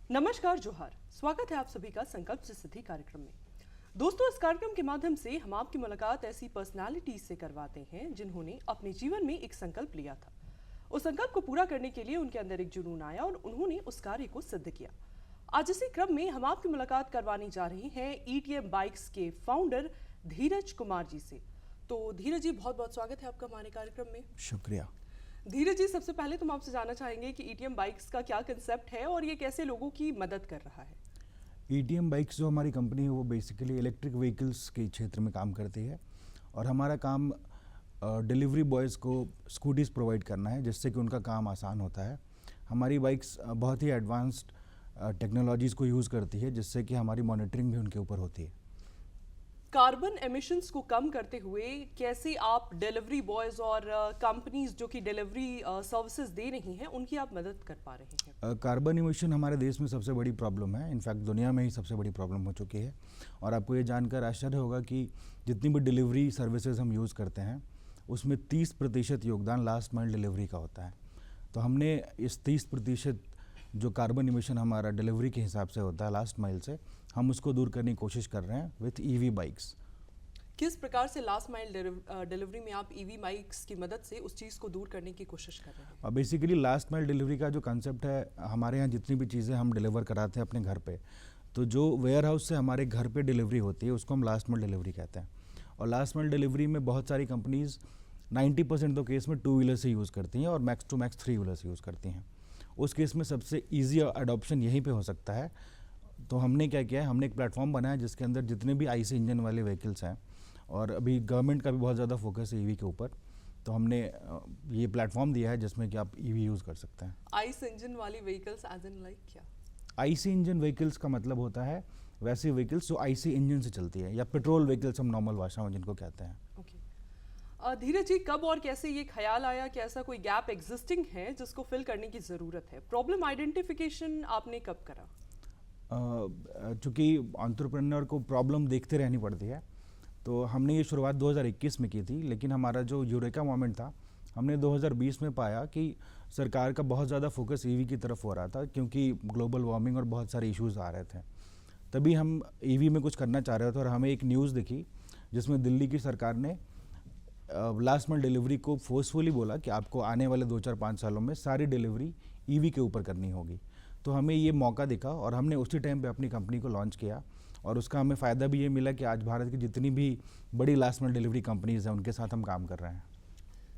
नमस्कार जोहार। स्वागत है आप सभी का संकल्प से सिद्धि कार्यक्रम में। दोस्तों, इस कार्यक्रम के माध्यम से हम आपकी मुलाकात ऐसी पर्सनालिटी से करवाते हैं जिन्होंने अपने जीवन में एक संकल्प लिया था। उस संकल्प को पूरा करने के लिए उनके अंदर एक जुनून आया और उन्होंने उस कार्य को सिद्ध किया। आज इसी क्रम में हम आपकी मुलाकात करवाने जा रहे हैं ETM बाइक्स के फाउंडर धीरज कुमार जी से। तो धीरज जी, बहुत बहुत स्वागत है आपका हमारे कार्यक्रम में। शुक्रिया। धीरज जी, सबसे पहले तो हम आपसे जानना चाहेंगे कि ETM बाइक्स का क्या कंसेप्ट है और ये कैसे लोगों की मदद कर रहा है। ETM बाइक्स जो हमारी कंपनी है वो बेसिकली इलेक्ट्रिक व्हीकल्स के क्षेत्र में काम करती है और हमारा काम डिलीवरी बॉयज़ को स्कूटीज़ प्रोवाइड करना है जिससे कि उनका काम आसान होता है। हमारी बाइक्स बहुत ही एडवांस्ड टेक्नोलॉजीज़ को यूज़ करती है जिससे कि हमारी मॉनिटरिंग भी उनके ऊपर होती है। कार्बन एमिशंस को कम करते हुए कैसे आप डिलीवरी बॉयज़ और कंपनीज जो कि डिलीवरी सर्विसेज दे रही हैं उनकी आप मदद कर पा रहे हैं। कार्बन इमिशन हमारे देश में सबसे बड़ी प्रॉब्लम है, इनफैक्ट दुनिया में ही सबसे बड़ी प्रॉब्लम हो चुकी है। और आपको ये जानकर आश्चर्य होगा कि जितनी भी डिलीवरी सर्विसेज हम यूज़ करते हैं उसमें 30% योगदान लास्ट माइल डिलीवरी का होता है। तो हमने इस 30% जो कार्बन इमिशन हमारा डिलीवरी के हिसाब से होता है लास्ट माइल से, हम उसको दूर करने की कोशिश कर रहे हैं विथ EV बाइक्स। किस प्रकार से लास्ट माइल डिलीवरी में आप EV बाइक्स की मदद से उस चीज़ को दूर करने की कोशिश कर रहे हैं? बेसिकली लास्ट माइल डिलीवरी का जो कंसेप्ट है, हमारे यहाँ जितनी भी चीज़ें हम डिलीवर कराते हैं अपने घर पे, तो जो वेयर हाउस से हमारे घर पे डिलीवरी होती है उसको हम लास्ट माइल डिलीवरी कहते हैं। और लास्ट माइल डिलीवरी में बहुत सारी कंपनीज़ 90% तो केस में 2 व्हीलर से यूज़ करती हैं और मैक्स टू मैक्स 3 व्हीलर से यूज़ करती हैं। उस केस में सबसे ईजी अडॉप्शन यहीं पे हो सकता है। तो हमने क्या किया है, हमने एक प्लेटफॉर्म बनाया जिसके अंदर जितने भी IC इंजन वाले व्हीकल्स हैं, और अभी गवर्नमेंट का भी बहुत ज़्यादा फोकस है EV के ऊपर, तो हमने ये प्लेटफॉर्म दिया है जिसमें कि आप EV यूज़ कर सकते हैं। आइस इंजन वाली व्हीकल्स एज इन लाइक क्या? IC इंजन व्हीकल्स का मतलब होता है वैसी व्हीकल्स जो IC इंजन से चलती है, या पेट्रोल व्हीकल्स हम नॉर्मल भाषा में जिनको कहते हैं। ओके। धीरज जी, कब और कैसे ये ख्याल आया कि ऐसा कोई गैप एग्जिस्टिंग है जिसको फिल करने की ज़रूरत है? प्रॉब्लम आइडेंटिफिकेशन आपने कब करा? चूँकि एंटरप्रेन्योर को प्रॉब्लम देखते रहनी पड़ती है, तो हमने ये शुरुआत 2021 में की थी, लेकिन हमारा जो यूरेका मोमेंट था हमने 2020 में पाया कि सरकार का बहुत ज़्यादा फोकस EV की तरफ हो रहा था क्योंकि ग्लोबल वार्मिंग और बहुत सारे इश्यूज़ आ रहे थे। तभी हम EV में कुछ करना चाह रहे थे और हमें एक न्यूज़ दिखी जिसमें दिल्ली की सरकार ने लास्ट माइल डिलीवरी को फोर्सफुली बोला कि आपको आने वाले 2-4-5 सालों में सारी डिलीवरी EV के ऊपर करनी होगी। तो हमें ये मौका दिखा और हमने उसी टाइम पे अपनी कंपनी को लॉन्च किया और उसका हमें फ़ायदा भी ये मिला कि आज भारत की जितनी भी बड़ी लास्ट माइल डिलीवरी कंपनीज़ हैं उनके साथ हम काम कर रहे हैं।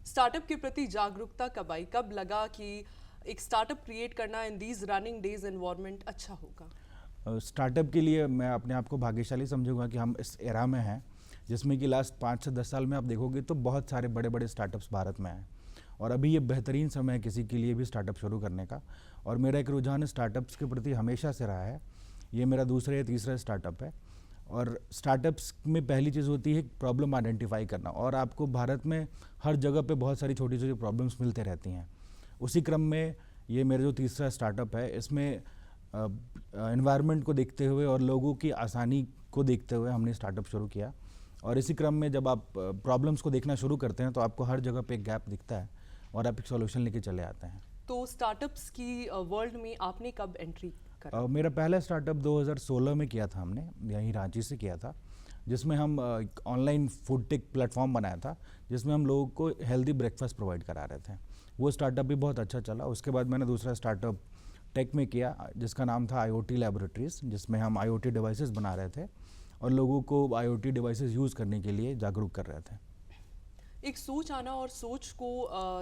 स्टार्टअप के प्रति जागरूकता कब आई? कब लगा कि एक स्टार्टअप क्रिएट करना in these running days environment अच्छा होगा? स्टार्टअप के लिए मैं अपने आप को भाग्यशाली समझूंगा कि हम इस एरा में हैं जिसमें कि लास्ट 5 से 10 साल में आप देखोगे तो बहुत सारे बड़े बड़े स्टार्टअप्स भारत में हैं और अभी ये बेहतरीन समय है किसी के लिए भी स्टार्टअप शुरू करने का। और मेरा एक रुझान स्टार्टअप्स के प्रति हमेशा से रहा है। ये मेरा दूसरा या तीसरा स्टार्टअप है। और स्टार्टअप्स में पहली चीज़ होती है प्रॉब्लम आइडेंटिफाई करना, और आपको भारत में हर जगह पे बहुत सारी छोटी छोटी प्रॉब्लम्स मिलते रहती हैं। उसी क्रम में ये मेरा जो तीसरा स्टार्टअप है, इसमें एनवायरनमेंट को देखते हुए और लोगों की आसानी को देखते हुए हमने स्टार्टअप शुरू किया। और इसी क्रम में जब आप प्रॉब्लम्स को देखना शुरू करते हैं तो आपको हर जगह पे एक गैप दिखता है और आप एक सॉल्यूशन लेके चले आते हैं। तो स्टार्टअप्स की वर्ल्ड में आपने कब एंट्री करा? मेरा पहला स्टार्टअप 2016 में किया था, हमने यहीं रांची से किया था, जिसमें हम ऑनलाइन फूड टेक प्लेटफॉर्म बनाया था जिसमें हम लोगों को हेल्दी ब्रेकफास्ट प्रोवाइड करा रहे थे। वो स्टार्टअप भी बहुत अच्छा चला। उसके बाद मैंने दूसरा स्टार्टअप टेक में किया जिसका नाम था IoT लैबोरेटरीज, जिसमें हम IoT डिवाइसेस बना रहे थे और लोगों को IoT डिवाइसेस यूज़ करने के लिए जागरूक कर रहे थे। एक सोच आना और सोच को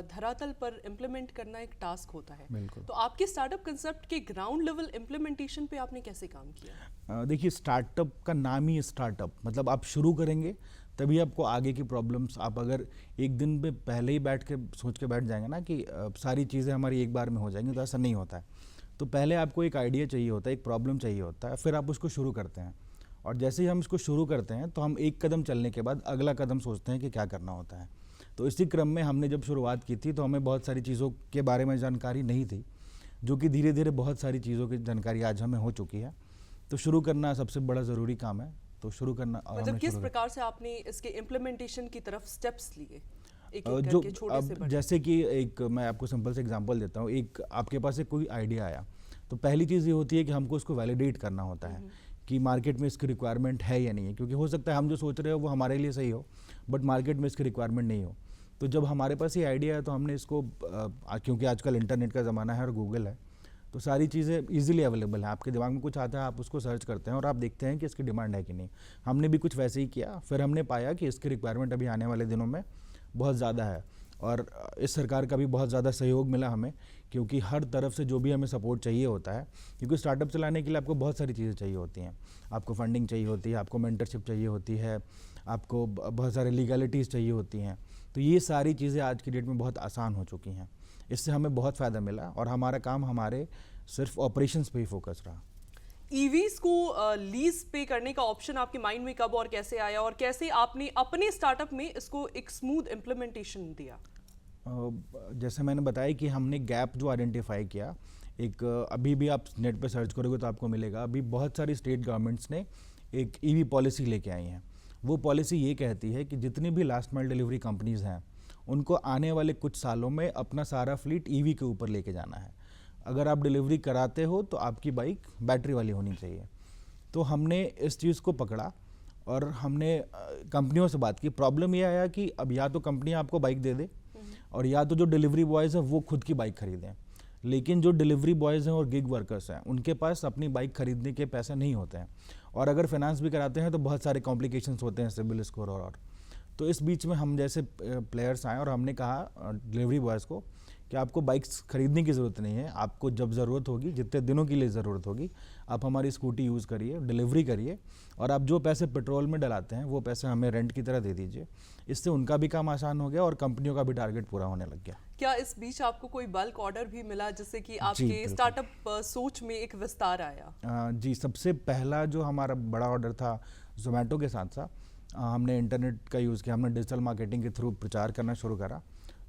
धरातल पर इम्प्लीमेंट करना एक टास्क होता है। बिल्कुल। तो आपके स्टार्टअप कंसेप्ट के ग्राउंड लेवल इम्प्लीमेंटेशन पे आपने कैसे काम किया? देखिए, स्टार्टअप का नाम ही स्टार्टअप, मतलब आप शुरू करेंगे तभी आपको आगे की प्रॉब्लम्स, आप अगर एक दिन में पहले ही बैठ के सोच के बैठ जाएंगे ना कि सारी चीज़ें हमारी एक बार में हो जाएंगी, तो ऐसा नहीं होता है। तो पहले आपको एक आइडिया चाहिए होता है, एक प्रॉब्लम चाहिए होता है, फिर आप उसको शुरू करते हैं। और जैसे ही हम इसको शुरू करते हैं तो हम एक कदम चलने के बाद अगला कदम सोचते हैं कि क्या करना होता है। तो इसी क्रम में हमने जब शुरुआत की थी तो हमें बहुत सारी चीज़ों के बारे में जानकारी नहीं थी, जो कि धीरे धीरे बहुत सारी चीज़ों की जानकारी आज हमें हो चुकी है। तो शुरू करना सबसे बड़ा ज़रूरी काम है, तो शुरू करना। मतलब किस प्रकार से आपने इसके इम्प्लीमेंटेशन की तरफ स्टेप्स लिए? जो अब जैसे कि एक मैं आपको सिंपल से एग्जांपल देता हूँ। एक आपके पास एक कोई आइडिया आया, तो पहली चीज़ ये होती है कि हमको उसको वैलिडेट करना होता है कि मार्केट में इसकी रिक्वायरमेंट है या नहीं है, क्योंकि हो सकता है हम जो सोच रहे हो वो हमारे लिए सही हो बट मार्केट में इसकी रिक्वायरमेंट नहीं हो। तो जब हमारे पास ये आइडिया है तो हमने इसको क्योंकि आजकल इंटरनेट का ज़माना है और गूगल है, तो सारी चीज़ें इजीली अवेलेबल हैं। आपके दिमाग में कुछ आता है, आप उसको सर्च करते हैं और आप देखते हैं कि इसकी डिमांड है कि नहीं। हमने भी कुछ वैसे ही किया, फिर हमने पाया कि इसकी रिक्वायरमेंट अभी आने वाले दिनों में बहुत ज़्यादा है और इस सरकार का भी बहुत ज़्यादा सहयोग मिला हमें, क्योंकि हर तरफ से जो भी हमें सपोर्ट चाहिए होता है, क्योंकि स्टार्टअप चलाने के लिए आपको बहुत सारी चीज़ें चाहिए होती हैं। आपको फंडिंग चाहिए होती है, आपको मेंटरशिप चाहिए होती है, आपको बहुत सारे लीगलिटीज़ चाहिए होती हैं। तो ये सारी चीज़ें आज की डेट में बहुत आसान हो चुकी हैं। इससे हमें बहुत फ़ायदा मिला और हमारा काम हमारे सिर्फ ऑपरेशंस पे ही फोकस रहा। ईवीज को लीज पे करने का ऑप्शन आपके माइंड में कब और कैसे आया, और कैसे आपने अपने स्टार्टअप में इसको एक स्मूथ इम्प्लीमेंटेशन दिया? जैसे मैंने बताया कि हमने गैप जो आइडेंटिफाई किया, एक अभी भी आप नेट पे सर्च करोगे तो आपको मिलेगा, अभी बहुत सारी स्टेट गवर्नमेंट्स ने एक ईवी पॉलिसी लेके आई हैं। वो पॉलिसी ये कहती है कि जितनी भी लास्ट माइल डिलीवरी कंपनीज़ हैं उनको आने वाले कुछ सालों में अपना सारा फ्लीट ईवी के ऊपर लेके जाना है। अगर आप डिलीवरी कराते हो तो आपकी बाइक बैटरी वाली होनी चाहिए। तो हमने इस चीज़ को पकड़ा और हमने कंपनियों से बात की। प्रॉब्लम ये आया कि अब या तो कंपनी आपको बाइक दे दे और या तो जो डिलीवरी बॉयज़ हैं वो खुद की बाइक खरीदें, लेकिन जो डिलीवरी बॉयज़ हैं और गिग वर्कर्स हैं उनके पास अपनी बाइक खरीदने के पैसे नहीं होते हैं, और अगर फाइनेंस भी कराते हैं तो बहुत सारे कॉम्प्लिकेशंस होते हैं, सिबिल स्कोर और। तो इस बीच में हम जैसे प्लेयर्स आए और हमने कहा डिलीवरी बॉयज़ को कि आपको बाइक्स खरीदने की ज़रूरत नहीं है, आपको जब ज़रूरत होगी, जितने दिनों के लिए ज़रूरत होगी, आप हमारी स्कूटी यूज़ करिए, डिलीवरी करिए, और आप जो पैसे पेट्रोल में डलाते हैं वो पैसे हमें रेंट की तरह दे दीजिए। इससे उनका भी काम आसान हो गया और कंपनियों का भी टारगेट पूरा होने लग गया। क्या इस बीच आपको कोई बल्क ऑर्डर भी मिला जिससे कि आपके स्टार्टअप सोच में एक विस्तार आया? जी, सबसे पहला जो हमारा बड़ा ऑर्डर था जोमेटो के साथ साथ हमने इंटरनेट का यूज़ किया, हमने डिजिटल मार्केटिंग के थ्रू प्रचार करना शुरू करा।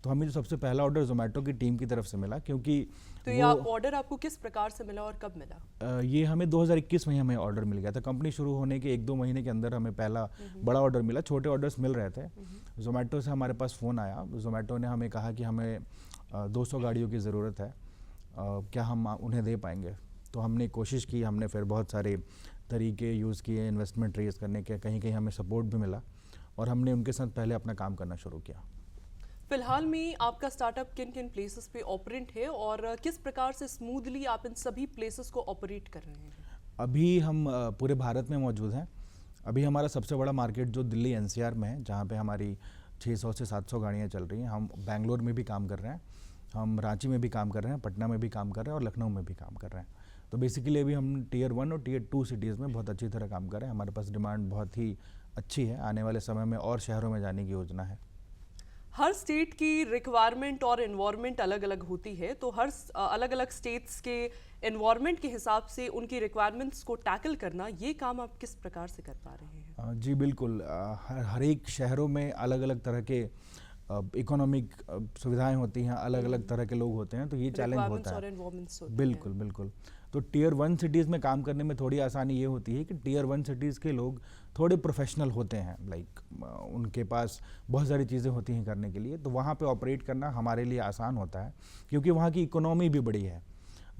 तो हमें जो सबसे पहला ऑर्डर जोमेटो की टीम की तरफ से मिला, क्योंकि तो ये ऑर्डर आपको किस प्रकार से मिला और कब मिला? ये हमें 2021 में हमें ऑर्डर मिल गया था। कंपनी शुरू होने के 1-2 महीने के अंदर हमें पहला बड़ा ऑर्डर मिला। छोटे ऑर्डर्स मिल रहे थे। जोमेटो से हमारे पास फ़ोन आया। जोमेटो ने हमें कहा कि हमें 200 गाड़ियों की ज़रूरत है, क्या हम उन्हें दे पाएंगे? तो हमने कोशिश की, हमने फिर बहुत सारे तरीके यूज़ किए इन्वेस्टमेंट रेज करने के, कहीं कहीं हमें सपोर्ट भी मिला और हमने उनके साथ पहले अपना काम करना शुरू किया। फिलहाल में आपका स्टार्टअप किन किन प्लेसेस पे ऑपरेट है और किस प्रकार से स्मूथली आप इन सभी प्लेसेस को ऑपरेट कर रहे हैं? अभी हम पूरे भारत में मौजूद हैं। अभी हमारा सबसे बड़ा मार्केट जो दिल्ली एनसीआर में है, जहाँ पे हमारी 600 से 700 गाड़ियाँ चल रही हैं। हम बेंगलोर में भी काम कर रहे हैं, हम रांची में भी काम कर रहे हैं, पटना में भी काम कर रहे हैं और लखनऊ में भी काम कर रहे हैं। तो बेसिकली अभी हम टियर 1 और टियर 2 सिटीज़ में बहुत अच्छी तरह काम कर रहे हैं। हमारे पास डिमांड बहुत ही अच्छी है, आने वाले समय में और शहरों में जाने की योजना है। हर स्टेट की रिक्वायरमेंट और एनवायरनमेंट अलग अलग होती है, तो हर अलग अलग स्टेट्स के एनवायरनमेंट के हिसाब से उनकी रिक्वायरमेंट्स को टैकल करना, ये काम आप किस प्रकार से कर पा रहे हैं? जी बिल्कुल, हर एक शहरों में अलग अलग तरह के इकोनॉमिक सुविधाएं होती हैं, अलग अलग तरह के लोग होते हैं, तो ये चैलेंज होता है। बिल्कुल बिल्कुल। तो टियर 1 सिटीज़ में काम करने में थोड़ी आसानी ये होती है कि टियर 1 सिटीज़ के लोग थोड़े प्रोफेशनल होते हैं, लाइक उनके पास बहुत सारी चीज़ें होती हैं करने के लिए, तो वहाँ पे ऑपरेट करना हमारे लिए आसान होता है क्योंकि वहाँ की इकोनॉमी भी बड़ी है।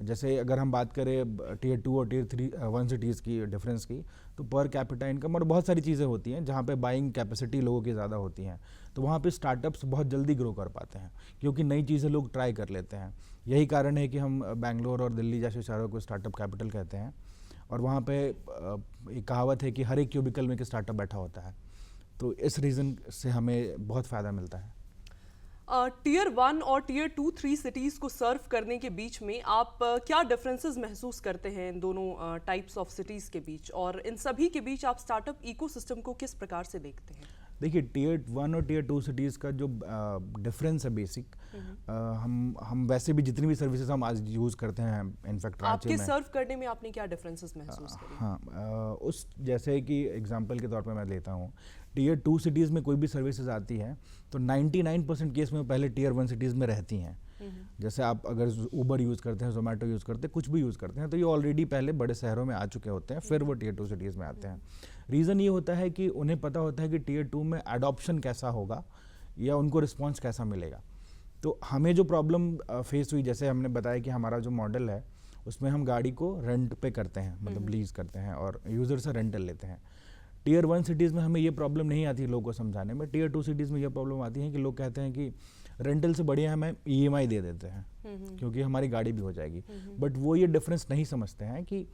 जैसे अगर हम बात करें टियर 2 और टियर 1 सिटीज़ की डिफरेंस की, तो पर कैपिटा इनकम और बहुत सारी चीज़ें होती हैं जहाँ पे बाइंग कैपेसिटी लोगों की ज़्यादा होती हैं, तो वहाँ पे स्टार्टअप्स बहुत जल्दी ग्रो कर पाते हैं क्योंकि नई चीज़ें लोग ट्राई कर लेते हैं। यही कारण है कि हम बेंगलोर और दिल्ली जैसे शहरों को स्टार्टअप कैपिटल कहते हैं, और वहाँ पे एक कहावत है कि हर एक क्यूबिकल में एक स्टार्टअप बैठा होता है, तो इस रीज़न से हमें बहुत फ़ायदा मिलता है। टियर 1 और टियर 2-3 सिटीज़ को सर्व करने के बीच में आप क्या डिफरेंसेस महसूस करते हैं इन दोनों टाइप्स ऑफ सिटीज़ के बीच, और इन सभी के बीच आप स्टार्टअप इकोसिस्टम को किस प्रकार से देखते हैं? देखिए, टियर 1 और टियर 2 सिटीज़ का जो डिफरेंस है बेसिक, हम वैसे भी जितनी भी सर्विसेज हम आज यूज़ करते हैं, इनफैक्ट आपके सर्व करने में आपने क्या डिफरेंसेस महसूस करे? हाँ, उस जैसे कि एग्जांपल के तौर पे मैं लेता हूँ, टियर 2 सिटीज़ में कोई भी सर्विसेज आती है तो 99% केस में पहले टियर 1 सिटीज़ में रहती हैं। जैसे आप अगर ऊबर यूज़ करते हैं, जोमेटो यूज़ करते हैं, कुछ भी यूज़ करते हैं, तो ये ऑलरेडी पहले बड़े शहरों में आ चुके होते हैं, फिर वो टियर 2 सिटीज़ में आते हैं। रीज़न ये होता है कि उन्हें पता होता है कि टियर 2 में एडॉप्शन कैसा होगा या उनको रिस्पॉन्स कैसा मिलेगा। तो हमें जो प्रॉब्लम फेस हुई, जैसे हमने बताया कि हमारा जो मॉडल है उसमें हम गाड़ी को रेंट पे करते हैं, मतलब लीज करते हैं और यूज़र से रेंटल लेते हैं। टियर 1 सिटीज़ में हमें ये प्रॉब्लम नहीं आती लोगों को समझाने में। टियर 2 सिटीज़ में ये प्रॉब्लम आती है कि लोग कहते हैं कि रेंटल से बढ़िया हमें EMI दे देते हैं क्योंकि हमारी गाड़ी भी हो जाएगी। बट वो ये डिफरेंस नहीं समझते हैं कि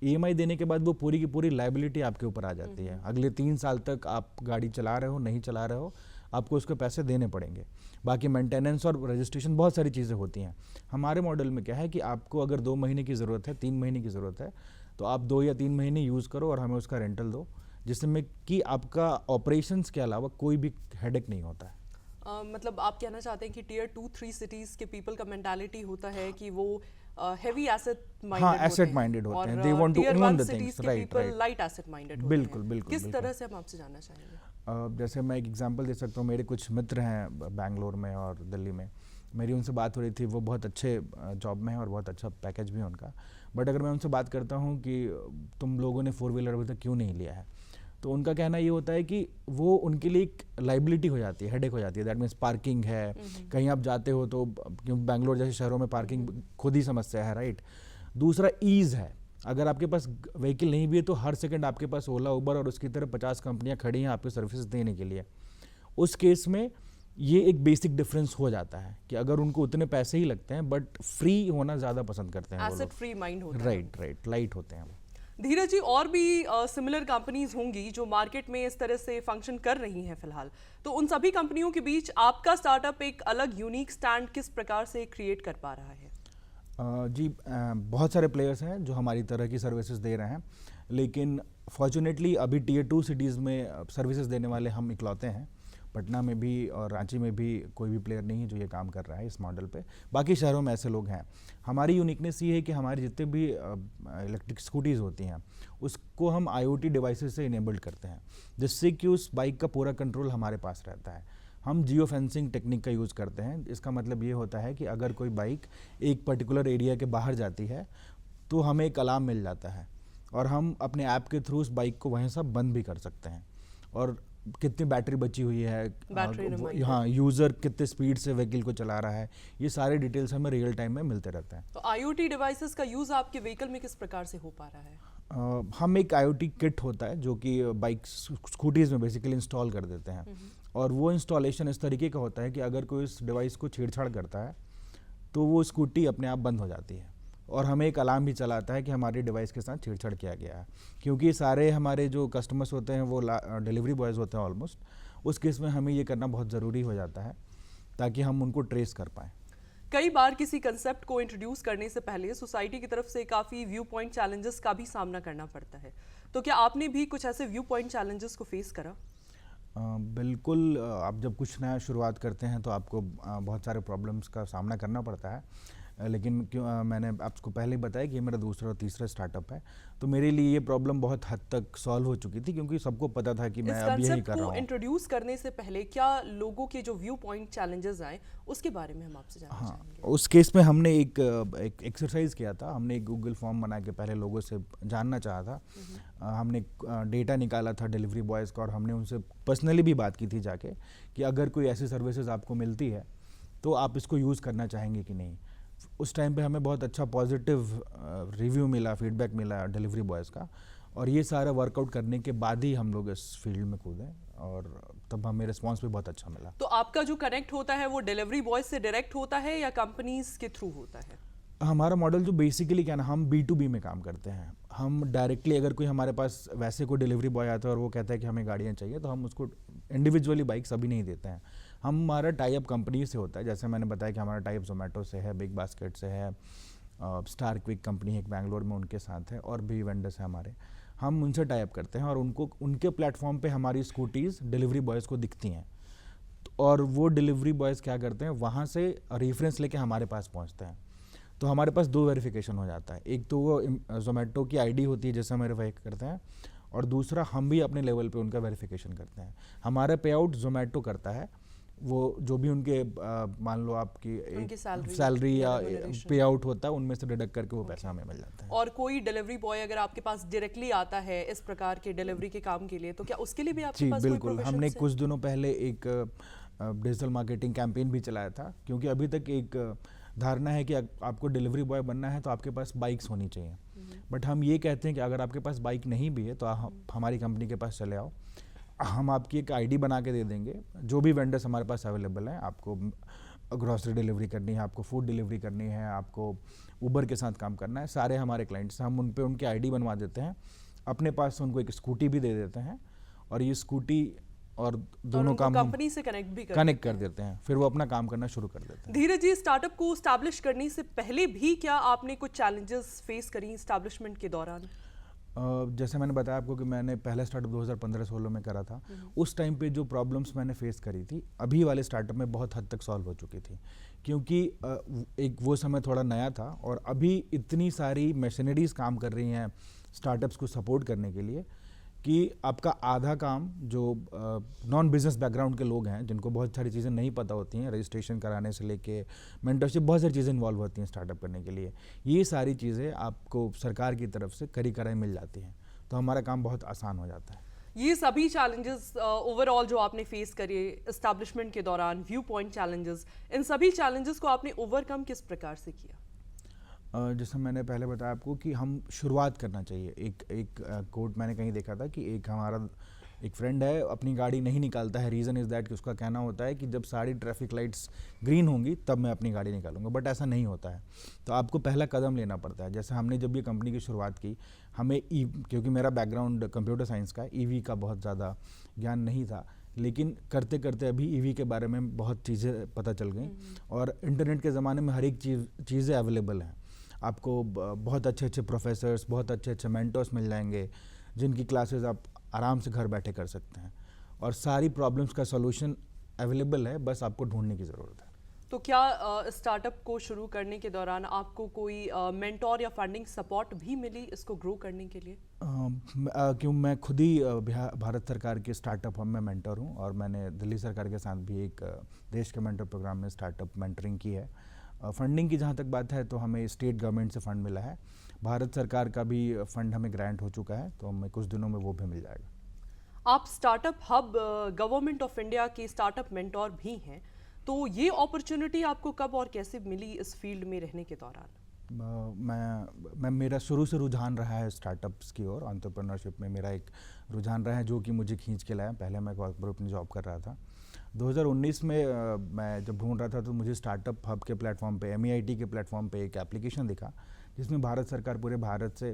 EMI देने के बाद वो पूरी की पूरी लाइबिलिटी आपके ऊपर आ जाती है। अगले 3 साल तक आप गाड़ी चला रहे हो नहीं चला रहे हो, आपको उसके पैसे देने पड़ेंगे। बाकी मेंटेनेंस और रजिस्ट्रेशन बहुत सारी चीज़ें होती हैं। हमारे मॉडल में क्या है कि आपको अगर 2 महीने की ज़रूरत है, 3 महीने की ज़रूरत है, तो आप 2 या 3 महीने यूज़ करो और हमें उसका रेंटल दो, जिसमें कि आपका ऑपरेशंस के अलावा कोई भी हेडेक नहीं होता है। मतलब आप कहना चाहते हैं कि टियर 2-3 सिटीज के पीपल का मेंटालिटी होता है कि वो हेवी एसेट माइंडेड हाँ, asset minded होते हैं। They want to own the things, right, right. Light asset minded होते बिल्कुल, हैं। बिल्कुल, किस बिल्कुल। तरह से हम आपसे जानना चाहेंगे? जैसे मैं एक एग्जांपल दे सकता हूँ, मेरे कुछ मित्र हैं बैंगलोर में और दिल्ली में, मेरी उनसे बात हो रही थी, वो बहुत अच्छे जॉब में है और बहुत अच्छा पैकेज भी है उनका। बट अगर मैं उनसे बात करता हूँ कि तुम लोगों ने 4 व्हीलर अभी तक क्यों नहीं लिया है, तो उनका कहना ये होता है कि वो उनके लिए एक लाइबिलिटी हो जाती है, हेडेक हो जाती है। दैट मीन्स पार्किंग है, कहीं आप जाते हो तो, क्योंकि बैंगलोर जैसे शहरों में पार्किंग खुद ही समस्या है, राइट। दूसरा ईज़ है, अगर आपके पास व्हीकल नहीं भी है तो हर सेकंड आपके पास ओला, उबर और उसकी तरह 50 कंपनियां खड़ी हैं आपको सर्विस देने के लिए। उस केस में ये एक बेसिक डिफरेंस हो जाता है कि अगर उनको उतने पैसे ही लगते हैं बट फ्री होना ज़्यादा पसंद करते हैं वो एसेट लोग। फ्री माइंड होता है। राइट, राइट, लाइट होते हैं वो। धीरज जी, और भी सिमिलर कंपनीज होंगी जो मार्केट में इस तरह से फंक्शन कर रही हैं फिलहाल, तो उन सभी कंपनियों के बीच आपका स्टार्टअप एक अलग यूनिक स्टैंड किस प्रकार से क्रिएट कर पा रहा है? जी, बहुत सारे प्लेयर्स हैं जो हमारी तरह की सर्विसेज दे रहे हैं, लेकिन फॉर्चुनेटली अभी टियर 2 सिटीज़ में सर्विसेज देने वाले हम इकलौते हैं। पटना में भी और रांची में भी कोई भी प्लेयर नहीं है जो ये काम कर रहा है इस मॉडल पे। बाकी शहरों में ऐसे लोग हैं। हमारी यूनिकनेस ये है कि हमारी जितने भी इलेक्ट्रिक स्कूटीज़ होती हैं उसको हम IoT डिवाइसेस से इनेबल्ड करते हैं, जिससे कि उस बाइक का पूरा कंट्रोल हमारे पास रहता है। हम जियो फेंसिंग टेक्निक का यूज़ करते हैं। इसका मतलब ये होता है कि अगर कोई बाइक एक पर्टिकुलर एरिया के बाहर जाती है तो हमें एक अलार्म मिल जाता है और हम अपने ऐप के थ्रू उस बाइक को वहीं से बंद भी कर सकते हैं, और कितनी बैटरी बची हुई है, हाँ, यूज़र कितने स्पीड से व्हीकल को चला रहा है, ये सारे डिटेल्स हमें रियल टाइम में मिलते रहते हैं। तो IoT डिवाइसेस का यूज़ आपके व्हीकल में किस प्रकार से हो पा रहा है? हम एक IoT किट होता है जो कि बाइक स्कूटीज़ में बेसिकली इंस्टॉल कर देते हैं, और वो इंस्टॉलेशन इस तरीके का होता है कि अगर कोई इस डिवाइस को छेड़छाड़ करता है तो वो स्कूटी अपने आप बंद हो जाती है, और हमें एक अलार्म भी चलाता है कि हमारे डिवाइस के साथ छेड़छाड़ किया गया है। क्योंकि सारे हमारे जो कस्टमर्स होते हैं वो डिलीवरी बॉयज़ होते हैं ऑलमोस्ट, उस केस में हमें ये करना बहुत ज़रूरी हो जाता है ताकि हम उनको ट्रेस कर पाएँ। कई बार किसी कंसेप्ट को इंट्रोड्यूस करने से पहले सोसाइटी की तरफ से काफ़ी व्यू पॉइंट चैलेंजेस का भी सामना करना पड़ता है, तो क्या आपने भी कुछ ऐसे व्यू पॉइंट चैलेंजेस को फेस करा? बिल्कुल। आप जब कुछ नया शुरुआत करते हैं तो आपको बहुत सारे प्रॉब्लम्स का सामना करना पड़ता है, लेकिन क्यों मैंने आपको पहले ही बताया कि ये मेरा दूसरा और तीसरा स्टार्टअप है, तो मेरे लिए ये प्रॉब्लम बहुत हद तक सॉल्व हो चुकी थी क्योंकि सबको पता था कि मैं अब यही कर रहा हूँ। इंट्रोड्यूस करने से पहले क्या लोगों के जो व्यू पॉइंट चैलेंजेस आए उसके बारे में हम आपसे जानना चाहेंगे? उस केस में हमने एक एक्सरसाइज किया था। हमने एक गूगल फॉर्म बना के पहले लोगों से जानना चाहा था। हमने डेटा निकाला था डिलीवरी बॉयज़ का, और हमने उनसे पर्सनली भी बात की थी जाके कि अगर कोई ऐसी सर्विसेज आपको मिलती है तो आप इसको यूज़ करना चाहेंगे कि नहीं। उस टाइम पे हमें बहुत अच्छा पॉजिटिव रिव्यू मिला, फीडबैक मिला डिलीवरी बॉयज़ का, और ये सारा वर्कआउट करने के बाद ही हम लोग इस फील्ड में कूदे, और तब हमें रिस्पांस भी बहुत अच्छा मिला। तो आपका जो कनेक्ट होता है वो डिलीवरी बॉय से डायरेक्ट होता है या कंपनीज के थ्रू होता है? हमारा मॉडल जो बेसिकली क्या ना, हम B2B में काम करते हैं। हम डायरेक्टली अगर कोई हमारे पास वैसे कोई डिलीवरी बॉय आता है और वो कहता है कि हमें गाड़ियाँ चाहिए, तो हम उसको इंडिविजुअली बाइक्स अभी नहीं देते हैं। हमारा टाई अप कंपनी से होता है, जैसे मैंने बताया कि हमारा टाई अप जोमेटो से है, बिग बास्केट से है, स्टार क्विक कंपनी है एक बैंगलोर में, उनके साथ है, और भी वेंडर्स हैं हमारे। हम उनसे टाई अप करते हैं और उनको उनके प्लेटफॉर्म पे हमारी स्कूटीज़ डिलीवरी बॉयज़ को दिखती हैं, और वो डिलीवरी बॉयज़ क्या करते हैं, वहाँ से रेफरेंस लेके हमारे पास पहुँचते हैं। तो हमारे पास 2 वेरिफिकेशन हो जाता है। एक तो वो जोमेटो की ID होती है जिससे हम वेरीफाई करते हैं, और दूसरा हम भी अपने लेवल पे उनका वेरिफिकेशन करते हैं। हमारा पे आउट जोमेटो करता है, वो जो भी उनके मान लो आपकी एक सैलरी या पे आउट होता है उनमें से डिडक्ट करके वो पैसा हमें मिल जाता है। और कोई डिलीवरी बॉय अगर आपके पास डायरेक्टली आता है इस प्रकार के डिलीवरी के काम के लिए, तो क्या उसके लिए भी आपके पास बिल्कुल। हमने कुछ दिनों पहले एक डिजिटल मार्केटिंग कैंपेन भी चलाया था, क्योंकि अभी तक एक धारणा है कि आपको डिलीवरी बॉय बनना है तो आपके पास बाइक्स होनी चाहिए, बट हम ये कहते हैं कि अगर आपके पास बाइक नहीं भी है तो हमारी कंपनी के पास चले आओ, हम आपकी एक आईडी बना के दे देंगे। जो भी वेंडर्स हमारे पास अवेलेबल हैं, आपको ग्रॉसरी डिलीवरी करनी है, आपको फूड डिलीवरी करनी है, आपको उबर के साथ काम करना है, सारे हमारे क्लाइंट्स, हम उन पे उनकी आईडी बनवा देते हैं, अपने पास से उनको एक स्कूटी भी दे देते हैं, और ये स्कूटी और दोनों काम कंपनी से कनेक्ट कर देते हैं, फिर वो अपना काम करना शुरू कर देते हैं। धीरज जी, स्टार्टअप को स्टैब्लिश करने से पहले भी क्या आपने कुछ चैलेंजेस फेस करी स्टैब्लिशमेंट के दौरान? जैसे मैंने बताया आपको कि मैंने पहला स्टार्टअप 2015-16 में करा था, उस टाइम पे जो प्रॉब्लम्स मैंने फेस करी थी अभी वाले स्टार्टअप में बहुत हद तक सॉल्व हो चुकी थी, क्योंकि एक वो समय थोड़ा नया था और अभी इतनी सारी मशीनरीज काम कर रही हैं स्टार्टअप्स को सपोर्ट करने के लिए कि आपका आधा काम जो नॉन बिजनेस बैकग्राउंड के लोग हैं, जिनको बहुत सारी चीज़ें नहीं पता होती हैं, रजिस्ट्रेशन कराने से लेके मेंटरशिप, बहुत सारी चीज़ें इन्वॉल्व होती हैं स्टार्टअप करने के लिए, ये सारी चीज़ें आपको सरकार की तरफ से करी कराई मिल जाती हैं, तो हमारा काम बहुत आसान हो जाता है। ये सभी चैलेंजेस ओवरऑल जो आपने फेस करे एस्टैब्लिशमेंट के दौरान, व्यू पॉइंट चैलेंजेस, इन सभी चैलेंजेस को आपने ओवरकम किस प्रकार से किया? जैसे मैंने पहले बताया आपको कि हम शुरुआत करना चाहिए। एक कोट मैंने कहीं देखा था कि एक हमारा एक फ्रेंड है, अपनी गाड़ी नहीं निकालता है, रीज़न इज़ दैट कि उसका कहना होता है कि जब सारी ट्रैफिक लाइट्स ग्रीन होंगी तब मैं अपनी गाड़ी निकालूंगा, बट ऐसा नहीं होता है। तो आपको पहला कदम लेना पड़ता है। जैसे हमने जब ये कंपनी की शुरुआत की, हमें क्योंकि मेरा बैकग्राउंड कंप्यूटर साइंस का, ईवी का बहुत ज़्यादा ज्ञान नहीं था, लेकिन करते करते अभी ईवी के बारे में बहुत चीज़ें पता चल गई, और इंटरनेट के ज़माने में हर एक चीज़ें अवेलेबल हैं। आपको बहुत अच्छे अच्छे प्रोफेसर्स, बहुत अच्छे अच्छे मेंटर्स मिल जाएंगे, जिनकी क्लासेस आप आराम से घर बैठे कर सकते हैं, और सारी प्रॉब्लम्स का सॉल्यूशन अवेलेबल है, बस आपको ढूंढने की ज़रूरत है। तो क्या स्टार्टअप को शुरू करने के दौरान आपको कोई मेंटोर या फंडिंग सपोर्ट भी मिली इसको ग्रो करने के लिए? क्यों, मैं खुद ही भारत सरकार के स्टार्टअप हब में मेंटर हूँ, और मैंने दिल्ली सरकार के साथ भी एक देश के मेंटर प्रोग्राम में स्टार्टअप मेंटरिंग की है। फंडिंग की जहाँ तक बात है तो हमें स्टेट गवर्नमेंट से फंड मिला है, भारत सरकार का भी फंड हमें ग्रांट हो चुका है, तो हमें कुछ दिनों में वो भी मिल जाएगा। आप startup hub government of India के स्टार्टअप मेंटोर भी हैं, तो ये अपॉर्चुनिटी आपको कब और कैसे मिली इस फील्ड में रहने के दौरान? मैं मेरा शुरू से रुझान रहा है स्टार्टअप्स की ओर, एंटरप्रेन्योरशिप में मेरा एक रुझान रहा है जो कि मुझे खींच के लाया। पहले मैं कॉर्पोरेट में जॉब कर रहा था। 2019 में मैं जब ढूंढ रहा था तो मुझे स्टार्टअप हब के प्लेटफॉर्म पे, MEIT के प्लेटफॉर्म पे एक एप्लीकेशन दिखा, जिसमें भारत सरकार पूरे भारत से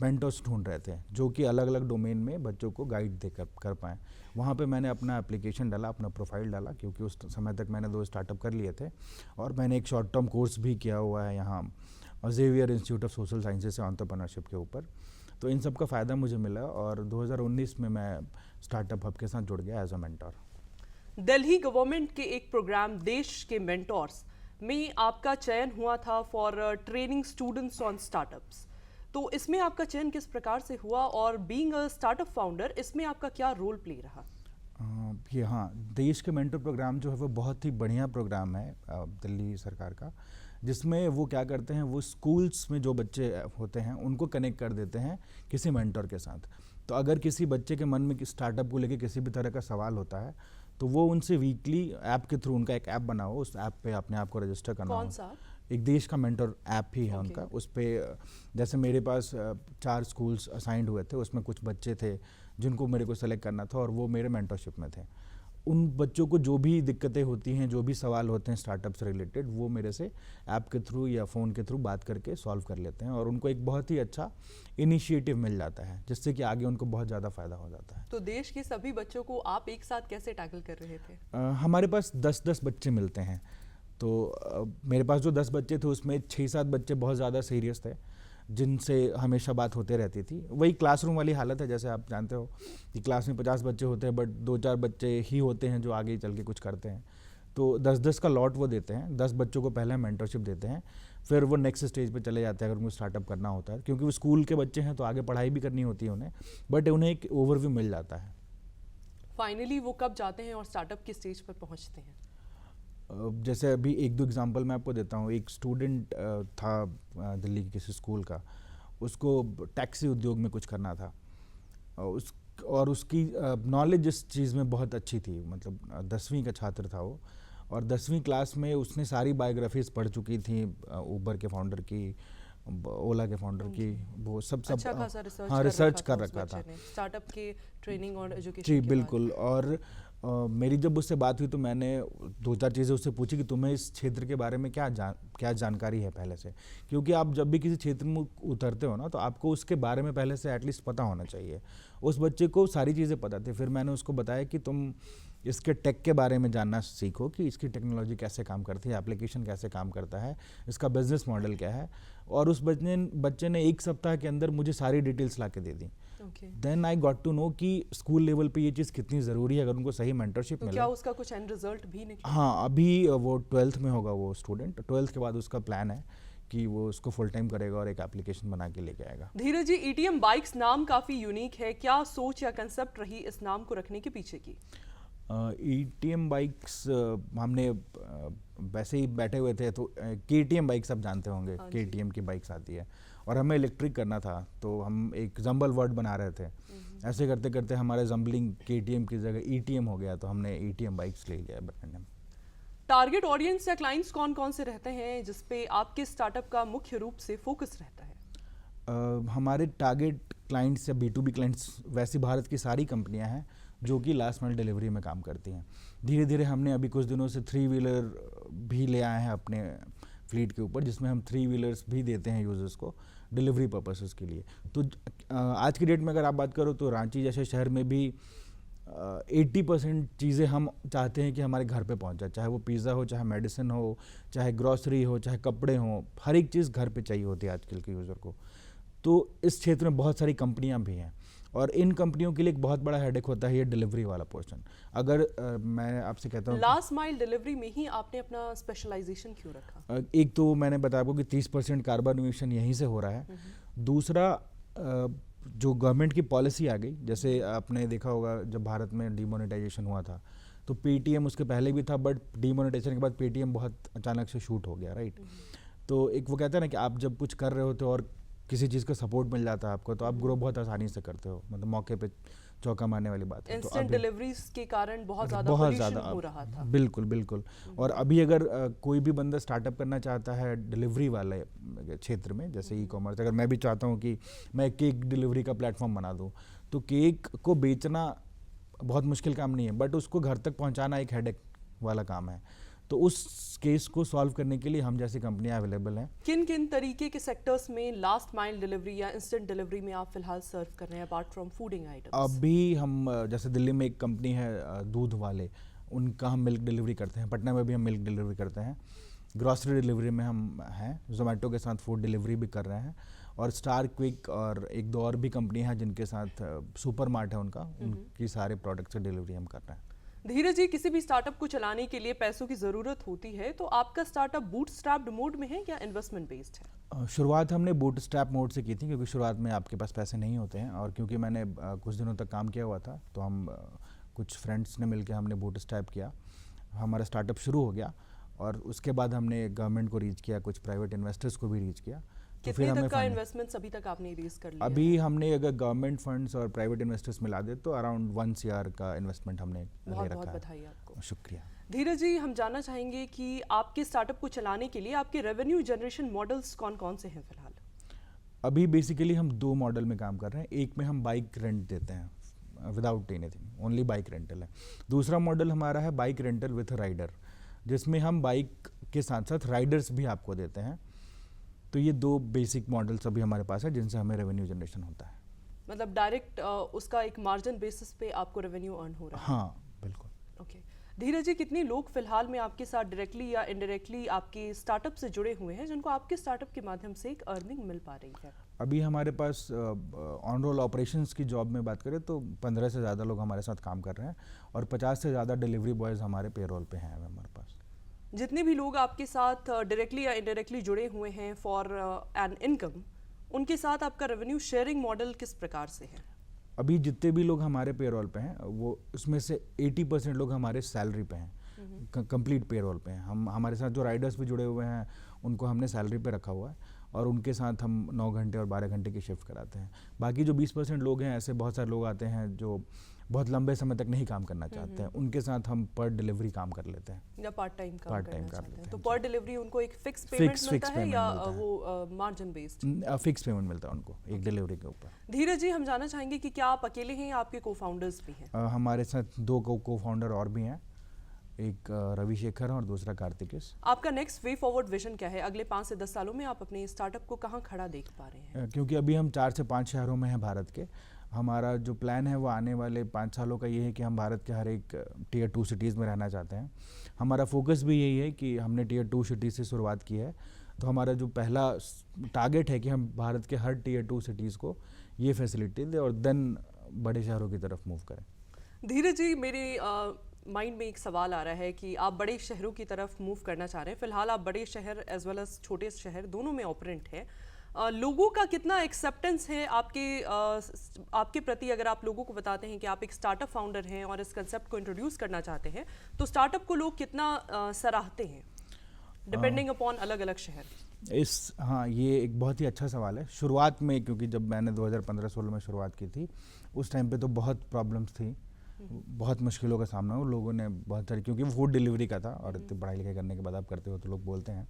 मेंटर्स ढूंढ रहे थे जो कि अलग अलग डोमेन में बच्चों को गाइड दे कर पाएँ। वहाँ पे मैंने अपना एप्लीकेशन डाला, अपना प्रोफाइल डाला, क्योंकि उस समय तक मैंने 2 स्टार्टअप कर लिए थे, और मैंने एक शॉर्ट टर्म कोर्स भी किया हुआ है यहाँ Xavier institute of social sciences से एंटरप्रेन्योरशिप के ऊपर। तो इन सब का फ़ायदा मुझे मिला, और 2019 में मैं स्टार्टअप हब के साथ जुड़ गया as a mentor. Delhi government के एक प्रोग्राम देश के मेंटोर्स में आपका चयन हुआ था for training students on startups, तो इसमें आपका चयन किस प्रकार से हुआ, और बीइंग अ स्टार्टअप फाउंडर इसमें आपका क्या रोल प्ले रहा? ये हाँ, देश के मेंटर प्रोग्राम जो है वो बहुत ही बढ़िया प्रोग्राम है दिल्ली सरकार का, जिसमें वो क्या करते हैं, वो स्कूल्स में जो बच्चे होते हैं उनको कनेक्ट कर देते हैं किसी मेंटर के साथ। तो अगर किसी बच्चे के मन में स्टार्टअप को लेके किसी भी तरह का सवाल होता है तो वो उनसे वीकली ऐप के थ्रू, उनका एक ऐप बना हो, उस ऐप पे अपने आप को रजिस्टर करना हो। कौन सा? एक देश का मेंटर ऐप ही है उनका। उस पे जैसे मेरे पास 4 स्कूल्स असाइंड हुए थे, उसमें कुछ बच्चे थे जिनको मेरे को सेलेक्ट करना था, और वो मेरे मेंटरशिप में थे। उन बच्चों को जो भी दिक्कतें होती हैं, जो भी सवाल होते हैं स्टार्टअप से रिलेटेड, वो मेरे से ऐप के थ्रू या फ़ोन के थ्रू बात करके सॉल्व कर लेते हैं, और उनको एक बहुत ही अच्छा इनिशिएटिव मिल जाता है, जिससे कि आगे उनको बहुत ज़्यादा फ़ायदा हो जाता है। तो देश के सभी बच्चों को आप एक साथ कैसे टैकल कर रहे थे? हमारे पास 10-10 बच्चे मिलते हैं, तो मेरे पास जो 10 बच्चे थे उसमें 6-7 बच्चे बहुत ज़्यादा सीरियस थे, जिनसे हमेशा बात होते रहती थी। वही क्लासरूम वाली हालत है, जैसे आप जानते हो कि क्लास में 50 बच्चे होते हैं, बट 2-4 बच्चे ही होते हैं जो आगे चल के कुछ करते हैं। तो 10-10 का लॉट वो देते हैं, 10 बच्चों को पहले मेंटरशिप देते हैं, फिर वो नेक्स्ट स्टेज पे चले जाते हैं अगर उनको स्टार्टअप करना होता है, क्योंकि वो स्कूल के बच्चे हैं तो आगे पढ़ाई भी करनी होती है उन्हें, बट उन्हें एक ओवरव्यू मिल जाता है। फाइनली वो कब जाते हैं और स्टार्टअप की स्टेज पर पहुंचते हैं? जैसे अभी 1-2 एग्जांपल मैं आपको देता हूँ। एक स्टूडेंट था दिल्ली के किसी स्कूल का, उसको टैक्सी उद्योग में कुछ करना था, और उसकी नॉलेज इस चीज़ में बहुत अच्छी थी, मतलब 10वीं का छात्र था वो, और 10वीं क्लास में उसने सारी बायोग्राफीज पढ़ चुकी थी, ऊबर के फाउंडर की, ओला के फाउंडर की, वो सब अच्छा खासा रिसर्च हाँ, रिसर्च कर उस रखा था। बच्चे ने स्टार्टअप के ट्रेनिंग और एजुकेशन जी के बिल्कुल। और मेरी जब उससे बात हुई तो मैंने 2-4 चीज़ें उससे पूछी कि तुम्हें इस क्षेत्र के बारे में क्या जानकारी है पहले से, क्योंकि आप जब भी किसी क्षेत्र में उतरते हो ना तो आपको उसके बारे में पहले से एटलीस्ट पता होना चाहिए। उस बच्चे को सारी चीज़ें पता थी। फिर मैंने उसको बताया कि तुम इसके टेक के बारे में जानना सीखो कि इसकी टेक्नोलॉजी कैसे काम करती है, एप्लीकेशन कैसे काम करता है, इसका बिजनेस मॉडल क्या है। और उस बच्चे ने 1 सप्ताह के अंदर मुझे सारी डिटेल्स ला के दे दी। Then I got to know कि स्कूल लेवल पे ये चीज़ कितनी ज़रूरी है अगर उनको सही मेंटरशिप तो मिले। क्या उसका कुछ एंड रिजल्ट भी निकला? हाँ, अभी वो 12th में होगा वो स्टूडेंट। 12th के बाद उसका प्लान है कि वो उसको फुल टाइम करेगा और एक एप्लीकेशन बना के लेके आएगा। धीरज जी, ईटीएम बाइक्स नाम काफ़ी यूनिक है, क्या सोच या कंसेप्ट रही इस नाम को रखने के पीछे की? ईटीएम बाइक्स हमने वैसे ही बैठे हुए थे तो केटीएम बाइक्स आप जानते होंगे, केटीएम की बाइक्स आती है और हमें इलेक्ट्रिक करना था तो हम एक जंबल वर्ड बना रहे थे। ऐसे करते करते हमारे जंबलिंग केटीएम की जगह ईटीएम हो गया तो हमने ईटीएम बाइक्स ले लिया ब्रांड नेम। टारगेट ऑडियंस या क्लाइंट्स कौन कौन से रहते हैं जिसपे आपके स्टार्टअप का मुख्य रूप से फोकस रहता है? हमारे टारगेट क्लाइंट्स या B2B क्लाइंट्स वैसे भारत की सारी कंपनियां हैं जो कि लास्ट माइल डिलीवरी में काम करती हैं। धीरे धीरे हमने अभी कुछ दिनों से 3 व्हीलर भी ले आए हैं अपने फ्लीट के ऊपर, जिसमें हम 3 व्हीलर्स भी देते हैं यूजर्स को डिलीवरी पर्पसेस के लिए। तो आज की डेट में अगर आप बात करो तो रांची जैसे शहर में भी 80% चीज़ें हम चाहते हैं कि हमारे घर पे पहुंच जाए, चाहे वो पिज़्ज़ा हो, चाहे मेडिसिन हो, चाहे ग्रॉसरी हो, चाहे कपड़े हों, हर एक चीज़ घर पे चाहिए होती है आजकल के यूज़र को। तो इस क्षेत्र में बहुत सारी कंपनियां भी हैं और इन कंपनियों के लिए एक बहुत बड़ा हेडेक होता है ये डिलीवरी वाला पोर्शन। अगर मैं आपसे कहता हूँ लास्ट माइल डिलीवरी में ही आपने अपना स्पेशलाइजेशन क्यों रखा? एक तो मैंने बताया आपको कि 30% कार्बन इमिशन यहीं से हो रहा है। दूसरा, जो गवर्नमेंट की पॉलिसी आ गई, जैसे आपने देखा होगा जब भारत में डीमोनेटाइजेशन हुआ था तो पेटीएम उसके पहले भी था, बट डीमोनेटाइजेशन के बाद पेटीएम बहुत अचानक से शूट हो गया, राइट। तो एक वो कहता है ना कि आप जब कुछ कर रहे होते हो और किसी चीज़ का सपोर्ट मिल जाता है आपको तो आप ग्रो बहुत आसानी से करते हो, मतलब मौके पे चौका मारने वाली बात है। इंस्टेंट डिलीवरीज के कारण बहुत ज़्यादा हो रहा था। बिल्कुल बिल्कुल। और अभी अगर कोई भी बंदा स्टार्टअप करना चाहता है डिलीवरी वाले क्षेत्र में, जैसे ई कॉमर्स, अगर मैं भी चाहता हूँ कि मैं केक डिलीवरी का प्लेटफॉर्म बना दूँ, तो केक को बेचना बहुत मुश्किल काम नहीं है, बट उसको घर तक पहुँचाना एक हेडेक वाला काम है। तो उस केस को सॉल्व करने के लिए हम जैसी कंपनियां अवेलेबल हैं। किन किन तरीके के सेक्टर्स में लास्ट माइल डिलीवरी या इंस्टेंट डिलीवरी में आप फिलहाल सर्व कर रहे हैं अपार्ट फ्रॉम फूडिंग आइटम्स? अभी हम जैसे दिल्ली में एक कंपनी है दूध वाले, उनका हम मिल्क डिलीवरी करते हैं। पटना में भी हम मिल्क डिलीवरी करते हैं। ग्रॉसरी डिलीवरी में हम हैं, जोमेटो के साथ फूड डिलीवरी भी कर रहे हैं। और स्टार क्विक और एक दो और भी कंपनी है जिनके साथ सुपर मार्ट है उनकी सारे प्रोडक्ट्स की डिलीवरी हम कर रहे हैं। धीरज जी, किसी भी स्टार्टअप को चलाने के लिए पैसों की ज़रूरत होती है, तो आपका स्टार्टअप बूटस्ट्रैप्ड मोड में है या इन्वेस्टमेंट बेस्ड है? शुरुआत हमने बूटस्ट्रैप मोड से की थी क्योंकि शुरुआत में आपके पास पैसे नहीं होते हैं और क्योंकि मैंने कुछ दिनों तक काम किया हुआ था तो हम कुछ फ्रेंड्स ने मिलकर हमने बूटस्ट्रैप किया, हमारा स्टार्टअप शुरू हो गया और उसके बाद हमने गवर्नमेंट को रीच किया, कुछ प्राइवेट इन्वेस्टर्स को भी रीच किया। तो कितने तक का इन्वेस्टमेंट अभी तक आपने रेज कर लिया? अभी हमने अगर गवर्नमेंट फंड्स और प्राइवेट इन्वेस्टर्स मिला दे तो अराउंड 1 CR का इन्वेस्टमेंट हमने ले रखा है। बहुत बधाई आपको। शुक्रिया। धीरज जी, हम जानना चाहेंगे कि आपके स्टार्टअप को चलाने के लिए आपके रेवेन्यू जनरेशन मॉडल्स कौन कौन से हैं फिलहाल? अभी बेसिकली हम 2 मॉडल में काम कर रहे हैं। एक में हम बाइक रेंट देते हैं without anything, only bike rental है। दूसरा मॉडल हमारा है बाइक रेंटल विथ राइडर, जिसमें हम बाइक के साथ साथ राइडर्स भी आपको देते हैं। तो ये 2 बेसिक मॉडल्स अभी हमारे पास है जिनसे हमें रेवेन्यू जनरेशन होता है। मतलब डायरेक्ट उसका एक मार्जिन बेसिस पे आपको रेवेन्यू अर्न हो रहा है? हाँ बिल्कुल। ओके। धीरज जी, कितने लोग फिलहाल में आपके साथ डायरेक्टली या इनडायरेक्टली आपके स्टार्टअप से जुड़े हुए हैं जिनको आपके स्टार्टअप के माध्यम से एक अर्निंग मिल पा रही है? अभी हमारे पास ऑन रोल ऑपरेशंस की जॉब में बात करें तो 15 से ज़्यादा लोग हमारे साथ काम कर रहे हैं और 50 से ज़्यादा डिलीवरी बॉयज़ हमारे पेरोल पे हैं हमारे पास। जितने भी लोग आपके साथ डायरेक्टली या इनडायरेक्टली जुड़े हुए हैं फॉर एन इनकम, उनके साथ आपका रेवेन्यू शेयरिंग मॉडल किस प्रकार से है? अभी जितने भी लोग हमारे पेरोल पे हैं वो उसमें से 80% लोग हमारे सैलरी पे हैं, कंप्लीट पेरोल पे हैं। हम हमारे साथ जो राइडर्स भी जुड़े हुए हैं उनको हमने सैलरी पे रखा हुआ है और उनके साथ हम 9 घंटे और 12 घंटे की शिफ्ट कराते हैं। बाकी जो 20% लोग हैं, ऐसे बहुत सारे लोग आते हैं जो बहुत लंबे समय तक नहीं काम करना चाहते हैं, उनके साथ हम पर डिलीवरी काम कर लेते हैं। या पार्ट टाइम काम पार्ट करना टाइम कर चाहते लेते हैं हैं तो जी। पर डिलीवरी उनको एक फिक्स पेमेंट मिलता है पेमेंट या मिलता है। वो मार्जिन बेस्ड? फिक्स पेमेंट मिलता है उनको एक डिलीवरी के ऊपर। धीरज जी, हम जानना चाहेंगे कि क्या आप अकेले हैं या आपके को फाउंडर्स भी हैं? हमारे साथ 2 को फाउंडर और भी हैं, एक रविशेखर और दूसरा कार्तिकेश। आपका नेक्स्ट वे फॉरवर्ड विजन क्या है? अगले 5 से 10 सालों में आप अपने स्टार्टअप को कहाँ खड़ा देख पा रहे हैं? क्योंकि अभी हम 4 से 5 शहरों में हैं भारत के। हमारा जो प्लान है वो आने वाले 5 सालों का ये है कि हम भारत के हर एक टियर 2 सिटीज़ में रहना चाहते हैं। हमारा फोकस भी यही है कि हमने टियर 2 सिटीज़ से शुरुआत की है, तो हमारा जो पहला टारगेट है कि हम भारत के हर टियर 2 सिटीज़ को ये फैसिलिटी दें और देन बड़े शहरों की तरफ मूव करें। धीरज जी, मेरे माइंड में एक सवाल आ रहा है कि आप बड़े शहरों की तरफ मूव करना चाह रहे हैं। फिलहाल आप बड़े शहर एज वेल एज छोटे शहर दोनों में ऑपरेंट हैं। लोगों का कितना एक्सेप्टेंस है आपके प्रति? अगर आप लोगों को बताते हैं कि आप एक स्टार्टअप फाउंडर हैं और इस कंसेप्ट को इंट्रोड्यूस करना चाहते हैं, तो स्टार्टअप को लोग कितना सराहते हैं डिपेंडिंग अपॉन अलग अलग शहर? हाँ, ये एक बहुत ही अच्छा सवाल है। शुरुआत में, क्योंकि जब मैंने 2015-16 में शुरुआत की थी, उस टाइम पे तो बहुत प्रॉब्लम्स थी, बहुत मुश्किलों का सामना हुआ। लोगों ने बहुत सारी, क्योंकि वो फूड डिलीवरी का था और इतनी पढ़ाई लिखाई करने के बाद आप करते हो तो लोग बोलते हैं।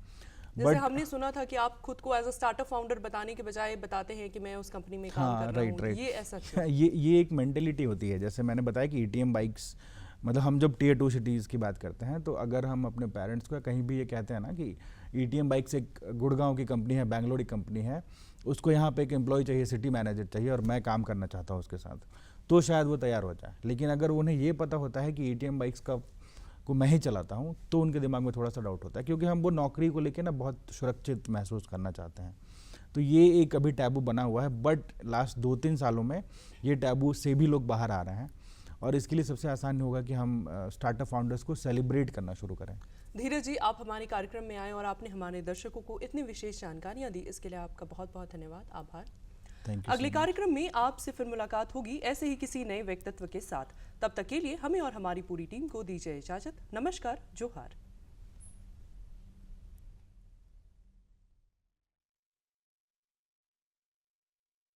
जैसे हमने सुना था कि आप खुद को एज अ स्टार्टअप फाउंडर बताने के बजाय बताते हैं कि मैं उस कंपनी में काम कर रहा हूँ। ये ऐसा क्यों? ये एक मेंटेलिटी होती है। जैसे मैंने बताया कि ETM बाइक्स, मतलब हम जब टियर 2 सिटीज़ की बात करते हैं तो अगर हम अपने पेरेंट्स को कहीं भी ये कहते हैं ना कि ETM बाइक्स एक गुड़गांव की कंपनी है, बेंगलोर की कंपनी है, उसको यहाँ पे एक एम्प्लॉय चाहिए, सिटी मैनेजर चाहिए और मैं काम करना चाहता हूँ उसके साथ, तो शायद वो तैयार हो जाए। लेकिन अगर उन्हें ये पता होता है कि ETM बाइक्स को मैं ही चलाता हूँ, तो उनके दिमाग में थोड़ा सा डाउट होता है, क्योंकि हम वो नौकरी को लेके ना बहुत सुरक्षित महसूस करना चाहते हैं। तो ये एक अभी टैबू बना हुआ है, बट लास्ट 2-3 सालों में ये टैबू से भी लोग बाहर आ रहे हैं और इसके लिए सबसे आसान होगा कि हम स्टार्टअप फाउंडर्स को सेलिब्रेट करना शुरू करें। धीरज जी, आप हमारे कार्यक्रम में आए और आपने हमारे दर्शकों को इतनी विशेष जानकारियां दी, इसके लिए आपका बहुत बहुत धन्यवाद, आभार। अगले कार्यक्रम में आपसे फिर मुलाकात होगी ऐसे ही किसी नए व्यक्तित्व के साथ। तब तक के लिए हमें और हमारी पूरी टीम को दीजिए इजाजत। नमस्कार, जोहार।